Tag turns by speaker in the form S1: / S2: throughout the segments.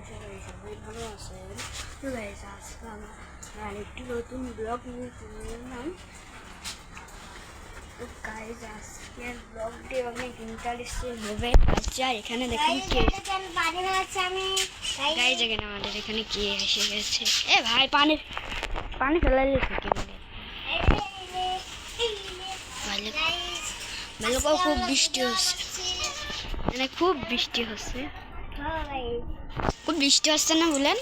S1: আশা করি সবাই ভালো আছেন। তো গাইস আজকে আমরা আরেকটি নতুন ব্লগ নিয়ে চলে এলাম। তো গাইস আজকের ব্লগটি অনেক ইন্টারেস্টিং হবে। আচ্ছা এখানে দেখুন কে গাইস এখানে আমাদের এখানে কে এসে গেছে। এ ভাই পানি পানি ফেলাইলে থাকে ভালো খুব বৃষ্টি হচ্ছে, মানে খুব বৃষ্টি হচ্ছে, খুব বৃষ্টি হচ্ছে না বলেন।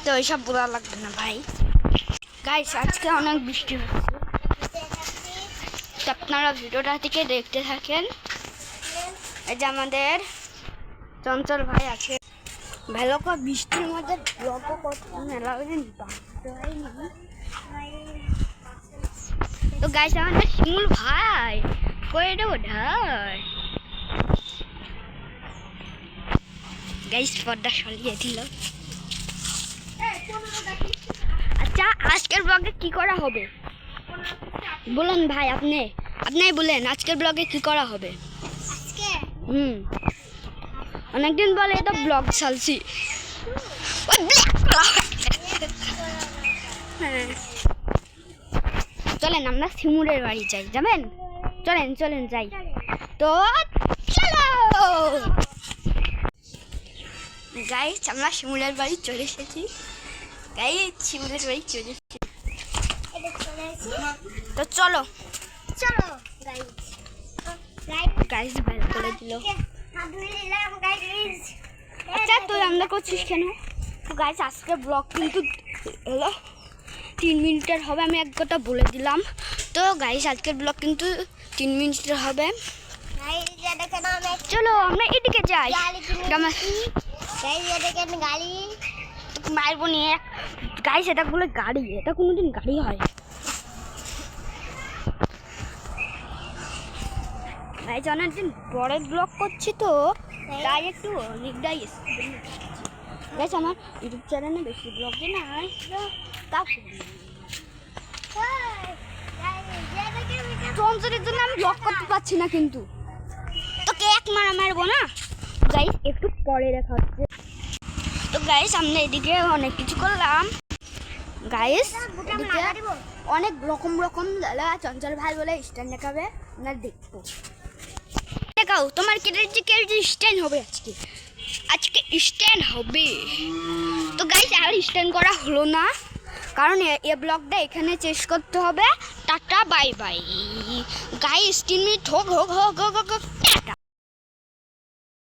S1: তো এইসব বলা লাগবে না ভাই। গাইস আজকে অনেক বৃষ্টি হচ্ছে, তো আপনারা ভিডিওটা থেকে দেখতে থাকেন। এই যে আমাদের চঞ্চল ভাই আছে, ভালো করে বৃষ্টির মধ্যে ব্লগও করতে মেলা হয়নি। তো গাইস আমাদের শিমুল ভাই করে দেবো ঢাই। গাইস পর্দা সরিয়ে দিল। আচ্ছা আজকের ব্লগে কি করা হবে বলুন ভাই, আপনি বলেন আজকের ব্লগে কি করা হবে। অনেকদিন বলে তো ব্লগ চালছি। চলেন আমরা শিমুলের বাড়ি যাই, যাবেন? চলেন যাই। তো চলো গাইস আমরা শিমুলের বাড়ি চলে এসেছি। শিমুলের বাড়ি চলে এসেছি, তো চলো গাইস ভালো করে দিল। আচ্ছা তুই আমরা করছিস কেন? তো গাইস আজকে ব্লগ কিন্তু হলো 3 মিনিটের হবে, আমি এক কথা বলে দিলাম। তো গাইস আজকের ব্লগ কিন্তু 3 মিনিটের হবে। চলো আমরা এদিকে যাই। মারবো নিয়ে গাইস, এটা বলে গাড়ি, এটা কোনোদিন গাড়ি হয় গাইস। অনেকদিন পরে ব্লগ করছি তো তাই একটু অনেকটাই গাইস আমার ইউটিউব চ্যানেলে বেশি ব্লগ নাই, তা চঞ্চলের জন্য আমি ব্লগ করতে পারছি না, কিন্তু তোকে এক মারবো না গাইস, একটু পরে দেখা হচ্ছে। তো গাইস আমরা এদিকে অনেক কিছু করলাম গাইস, অনেক রকম চঞ্চল ভাই বলে স্ট্যান্ড দেখাবে, না দেখবো। দেখাও তোমার কেটে স্ট্যান্ড হবে আজকে স্ট্যান্ড হবে। তো গাইস আর স্ট্যান্ড করা হলো না, কারণ এই ব্লগটা এখানে শেষ করতে হবে। Tata bye bye guys, 3 minute হোক।